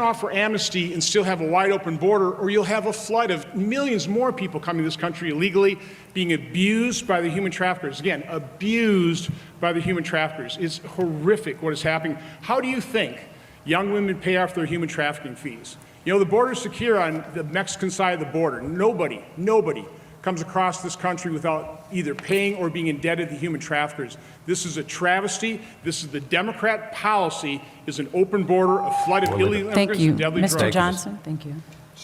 offer amnesty and still have a wide open border, or you'll have a flood of millions more people coming to this country illegally, being abused by the human traffickers. Again, abused by the human traffickers. It's horrific what is happening. How do you think young women pay off their human trafficking fees? You know, the border's secure on the Mexican side of the border. Nobody comes across this country without either paying or being indebted to human traffickers. This is a travesty. This is the Democrat policy, is an open border, a flood of illegal immigrants and deadly drugs. Mr. Johnson, thank you.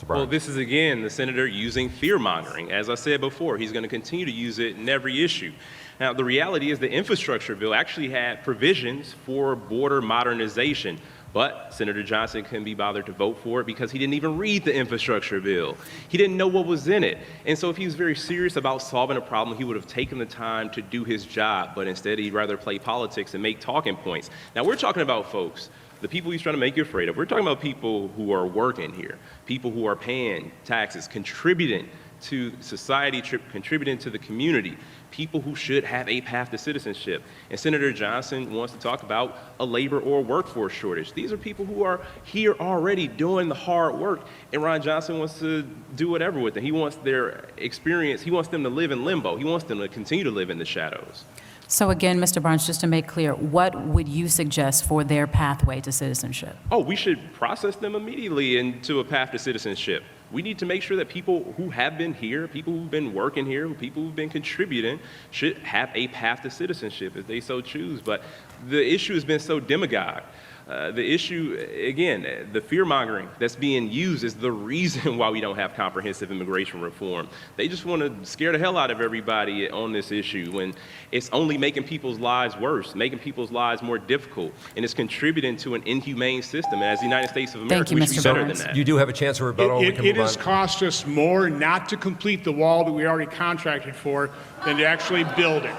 Well, this is, again, the senator using fear-mongering. As I said before, he's going to continue to use it in every issue. Now, the reality is the infrastructure bill actually had provisions for border modernization, but Senator Johnson couldn't be bothered to vote for it because he didn't even read the infrastructure bill. He didn't know what was in it. And so if he was very serious about solving a problem, he would have taken the time to do his job, but instead he'd rather play politics and make talking points. Now, we're talking about folks, the people he's trying to make you afraid of. We're talking about people who are working here, people who are paying taxes, contributing to society, contributing to the community, people who should have a path to citizenship. And Senator Johnson wants to talk about a labor or workforce shortage. These are people who are here already doing the hard work, and Ron Johnson wants to do whatever with them. He wants their experience, he wants them to live in limbo. He wants them to continue to live in the shadows. So again, Mr. Barnes, just to make clear, what would you suggest for their pathway to citizenship? Oh, we should process them immediately into a path to citizenship. We need to make sure that people who have been here, people who've been working here, people who've been contributing, should have a path to citizenship if they so choose. But the issue has been so demagogued. The issue, again, the fear-mongering that's being used is the reason why we don't have comprehensive immigration reform. They just want to scare the hell out of everybody on this issue when it's only making people's lives worse, making people's lives more difficult, and it's contributing to an inhumane system. And as the United States of America, we should be better than that. You do have a chance to rebuttal. It has cost us more not to complete the wall that we already contracted for than to actually build it.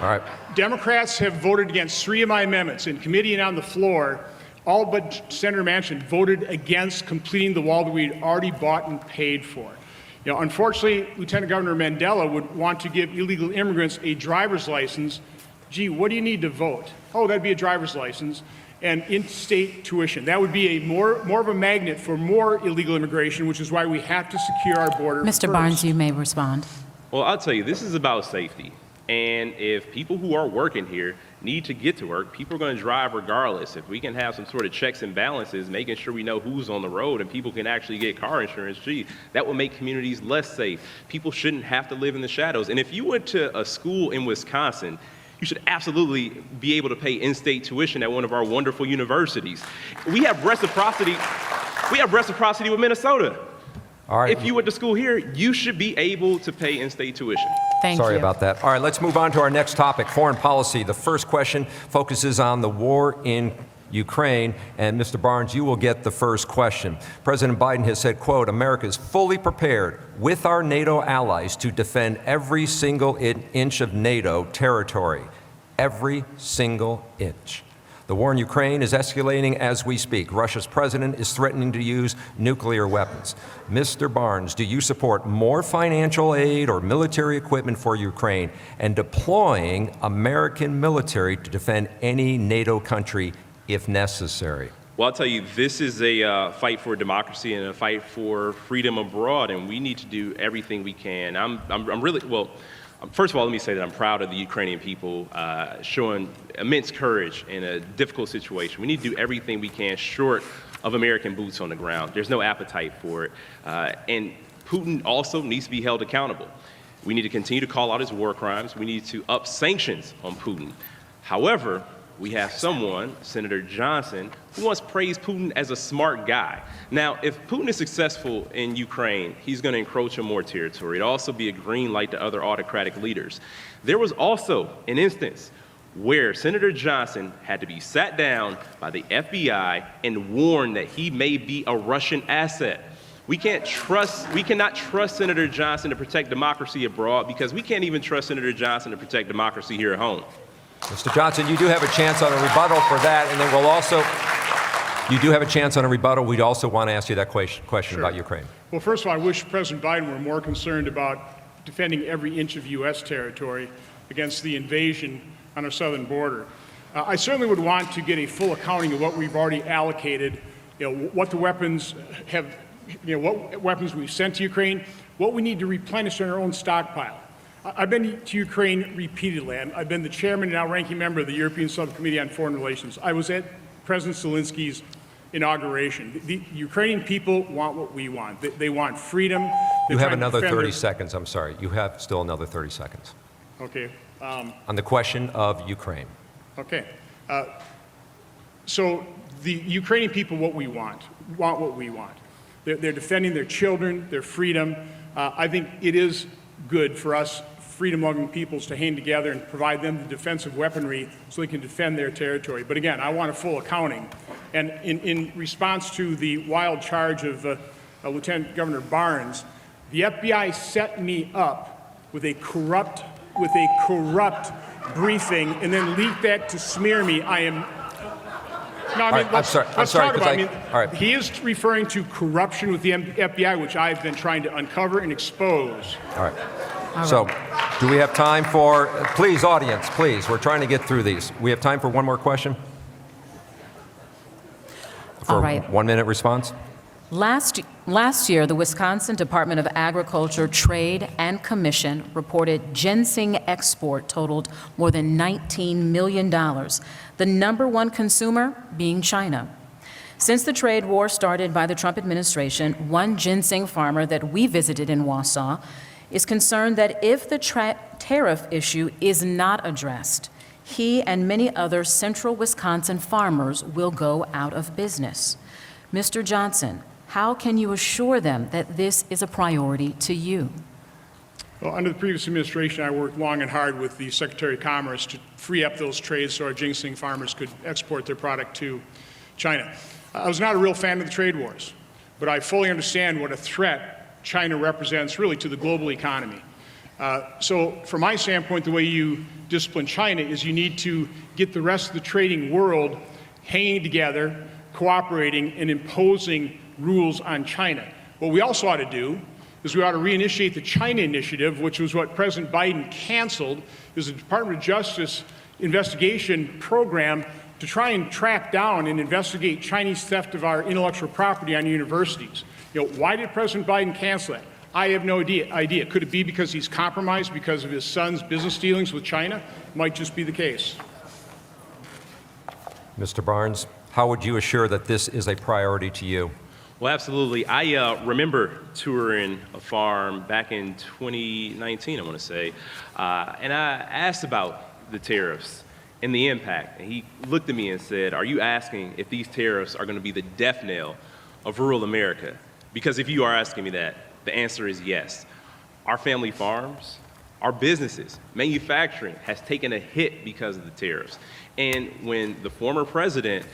All right. Democrats have voted against 3 of my amendments in committee and on the floor. All but Senator Manchin voted against completing the wall that we had already bought and paid for. You know, unfortunately, Lieutenant Governor Mandela would want to give illegal immigrants a driver's license. Gee, what do you need to vote? Oh, that'd be a driver's license and in-state tuition. That would be a more of a magnet for more illegal immigration, which is why we have to secure our border Mr. first. Barnes, you may respond. Well, I'll tell you, this is about safety. And if people who are working here need to get to work, people are going to drive regardless. If we can have some sort of checks and balances, making sure we know who's on the road and people can actually get car insurance, gee, that will make communities less safe. People shouldn't have to live in the shadows. And if you went to a school in Wisconsin, you should absolutely be able to pay in-state tuition at one of our wonderful universities. We have reciprocity with Minnesota. All right. If you went to school here, you should be able to pay in-state tuition. Sorry about that. All right, let's move on to our next topic, foreign policy. The first question focuses on the war in Ukraine, and Mr. Barnes, you will get the first question. President Biden has said, quote, America is fully prepared with our NATO allies to defend every single inch of NATO territory. Every single inch. The war in Ukraine is escalating as we speak. Russia's president is threatening to use nuclear weapons. Mr. Barnes, do you support more financial aid or military equipment for Ukraine and deploying American military to defend any NATO country if necessary? Well, I'll tell you, this is a fight for democracy and a fight for freedom abroad, and we need to do everything we can. First of all, let me say that I'm proud of the Ukrainian people showing immense courage in a difficult situation. We need to do everything we can short of American boots on the ground. There's no appetite for it. And Putin also needs to be held accountable. We need to continue to call out his war crimes. We need to up sanctions on Putin. However, we have someone, Senator Johnson, who once praised Putin as a smart guy. Now, if Putin is successful in Ukraine, he's going to encroach on more territory. It'll also be a green light to other autocratic leaders. There was also an instance where Senator Johnson had to be sat down by the FBI and warned that he may be a Russian asset. We cannot trust Senator Johnson to protect democracy abroad because we can't even trust Senator Johnson to protect democracy here at home. Mr. Johnson, you do have a chance on a rebuttal for that, and then you do have a chance on a rebuttal. We'd also want to ask you that question about Ukraine. Well, first of all, I wish President Biden were more concerned about defending every inch of U.S. territory against the invasion on our southern border. I certainly would want to get a full accounting of what we've already allocated, what the weapons have, what weapons we've sent to Ukraine, what we need to replenish in our own stockpile. I've been to Ukraine repeatedly. I've been the chairman and now ranking member of the European Subcommittee on Foreign Relations. I was at President Zelensky's inauguration. The Ukrainian people want what we want. They want freedom. You have another 30 seconds. I'm sorry. You have still another 30 seconds. Okay. On the question of Ukraine. Okay. So the Ukrainian people want what we want. They're defending their children, their freedom. I think it is good for us freedom-loving peoples to hang together and provide them the defensive weaponry so they can defend their territory. But again, I want a full accounting. And in response to the wild charge of Lieutenant Governor Barnes, the FBI set me up with a corrupt briefing and then leaked that to smear me. I am. No, I mean, I'm sorry. All right. He is referring to corruption with the FBI, which I've been trying to uncover and expose. All right. So, do we have time for, please, audience, please, we're trying to get through these. We have time for one more question? For All right. 1 minute response? Last year, the Wisconsin Department of Agriculture, Trade, and Commission reported ginseng export totaled more than $19 million, the #1 consumer being China. Since the trade war started by the Trump administration, one ginseng farmer that we visited in Wausau is concerned that if the tariff issue is not addressed, he and many other central Wisconsin farmers will go out of business. Mr. Johnson, how can you assure them that this is a priority to you? Well, under the previous administration, I worked long and hard with the Secretary of Commerce to free up those trades so our ginseng farmers could export their product to China. I was not a real fan of the trade wars, but I fully understand what a threat China represents really to the global economy. So from my standpoint, the way you discipline China is you need to get the rest of the trading world hanging together, cooperating, and imposing rules on China. What we also ought to do is we ought to reinitiate the China Initiative, which was what President Biden canceled, is a Department of Justice investigation program to try and track down and investigate Chinese theft of our intellectual property on universities. Why did President Biden cancel that? I have no idea. Could it be because he's compromised because of his son's business dealings with China? Might just be the case. Mr. Barnes, how would you assure that this is a priority to you? Well, absolutely. I remember touring a farm back in 2019, I want to say, and I asked about the tariffs and the impact. And he looked at me and said, are you asking if these tariffs are going to be the death knell of rural America? Because if you are asking me that, the answer is yes. Our family farms, our businesses, manufacturing has taken a hit because of the tariffs. And when the former president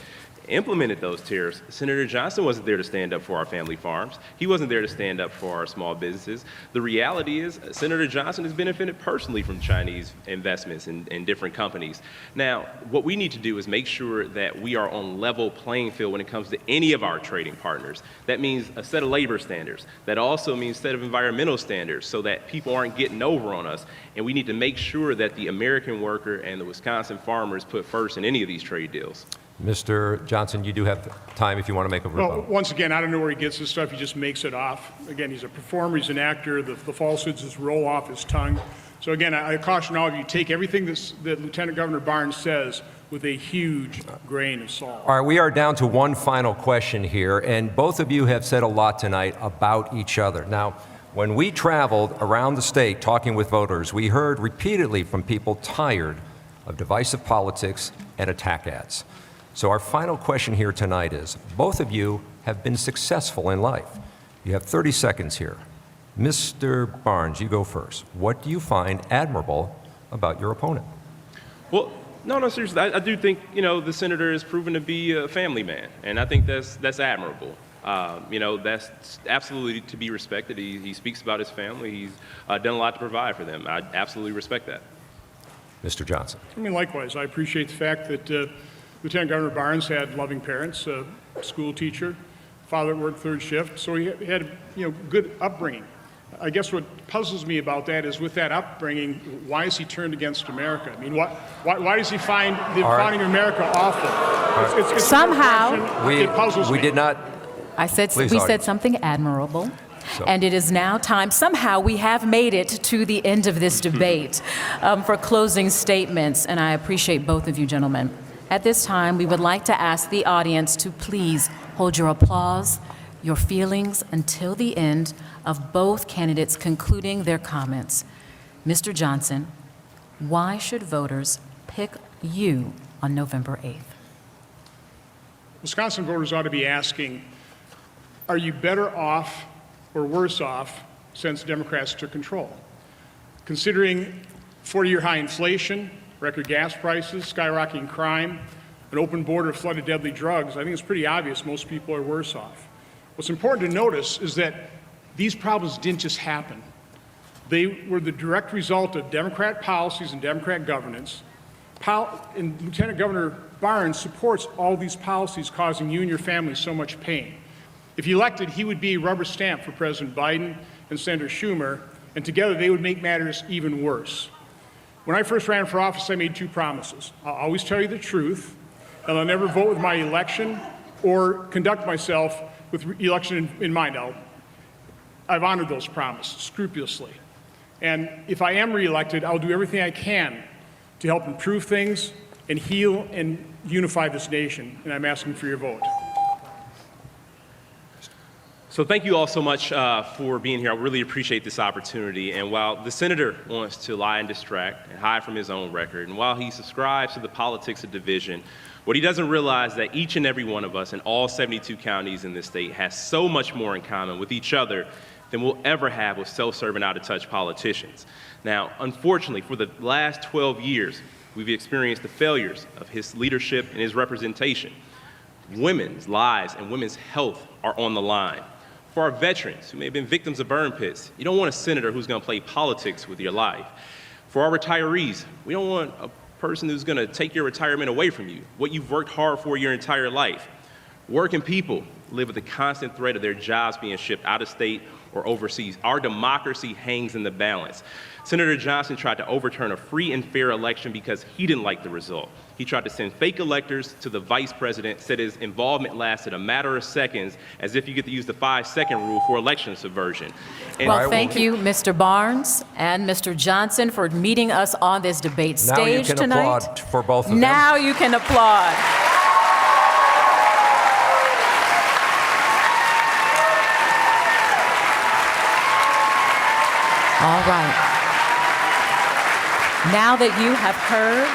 implemented those tariffs, Senator Johnson wasn't there to stand up for our family farms. He wasn't there to stand up for our small businesses. The reality is Senator Johnson has benefited personally from Chinese investments in different companies. Now, what we need to do is make sure that we are on level playing field when it comes to any of our trading partners. That means a set of labor standards. That also means a set of environmental standards so that people aren't getting over on us. And we need to make sure that the American worker and the Wisconsin farmers put first in any of these trade deals. Mr. Johnson, you do have time if you want to make a rebuttal. Well, once again, I don't know where he gets this stuff. He just makes it off. Again, he's a performer. He's an actor. The falsehoods just roll off his tongue. So again, I caution all of you, take everything that Lieutenant Governor Barnes says with a huge grain of salt. All right, we are down to one final question here, and both of you have said a lot tonight about each other. Now, when we traveled around the state talking with voters, we heard repeatedly from people tired of divisive politics and attack ads. So our final question here tonight is, both of you have been successful in life. You have 30 seconds here. Mr. Barnes, you go first. What do you find admirable about your opponent? Well, no, seriously. I do think, the senator has proven to be a family man, and I think that's admirable. That's absolutely to be respected. He speaks about his family. He's done a lot to provide for them. I absolutely respect that. Mr. Johnson. I mean, likewise, I appreciate the fact that Lieutenant Governor Barnes had loving parents, a school teacher, father that worked third shift, so he had good upbringing. I guess what puzzles me about that is with that upbringing, why is he turned against America? I mean, why does he find the founding of America awful? It's Somehow, it puzzles we me. Did not. we Please, said something admirable. So- And it is now time, somehow we have made it to the end of this debate for closing statements, and I appreciate both of you gentlemen. At this time, we would like to ask the audience to please hold your applause, your feelings until the end of both candidates concluding their comments. Mr. Johnson, why should voters pick you on November 8th? Wisconsin voters ought to be asking, are you better off or worse off since Democrats took control? Considering 40-year high inflation, record gas prices, skyrocketing crime, an open border, flooded deadly drugs, I think it's pretty obvious most people are worse off. What's important to notice is that these problems didn't just happen. They were the direct result of Democrat policies and Democrat governance. And Lieutenant Governor Barnes supports all these policies causing you and your family so much pain. If elected, he would be a rubber stamp for President Biden and Senator Schumer, and together they would make matters even worse. When I first ran for office, I made two promises. I'll always tell you the truth, and I'll never vote with my election or conduct myself with election in mind. I've honored those promises scrupulously. And if I am reelected, I'll do everything I can to help improve things and heal and unify this nation, and I'm asking for your vote. So thank you all so much for being here. I really appreciate this opportunity. And while the senator wants to lie and distract and hide from his own record, and while he subscribes to the politics of division, what he doesn't realize is that each and every one of us in all 72 counties in this state has so much more in common with each other than we'll ever have with self-serving, out-of-touch politicians. Now, unfortunately, for the last 12 years, we've experienced the failures of his leadership and his representation. Women's lives and women's health are on the line. For our veterans who may have been victims of burn pits, you don't want a senator who's going to play politics with your life. For our retirees, we don't want a person who's going to take your retirement away from you, what you've worked hard for your entire life. Working people live with the constant threat of their jobs being shipped out of state or overseas. Our democracy hangs in the balance. Senator Johnson tried to overturn a free and fair election because he didn't like the result. He tried to send fake electors to the vice president, said his involvement lasted a matter of seconds, as if you get to use the 5-second rule for election subversion. And Well, thank you, Mr. Barnes and Mr. Johnson, for meeting us on this debate stage tonight. Now you can applaud for both of them. Now you can applaud. All right. Now that you have heard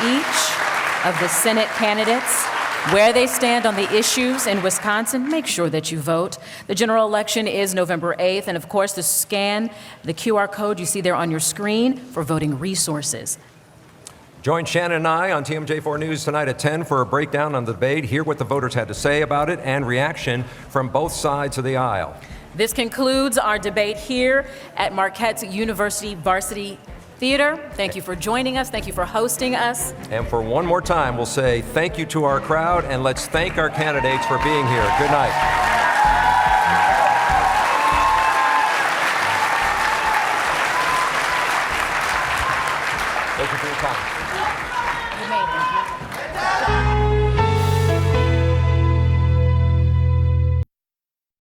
each of the Senate candidates, where they stand on the issues in Wisconsin, make sure that you vote. The general election is November 8th, and of course, scan the QR code you see there on your screen for voting resources. Join Shannon and I on TMJ4 News tonight at 10 for a breakdown on the debate, hear what the voters had to say about it, and reaction from both sides of the aisle. This concludes our debate here at Marquette's University Varsity Theater. Thank you for joining us. Thank you for hosting us. And for one more time, we'll say thank you to our crowd, and let's thank our candidates for being here. Good night. Thank you for your time. You made it.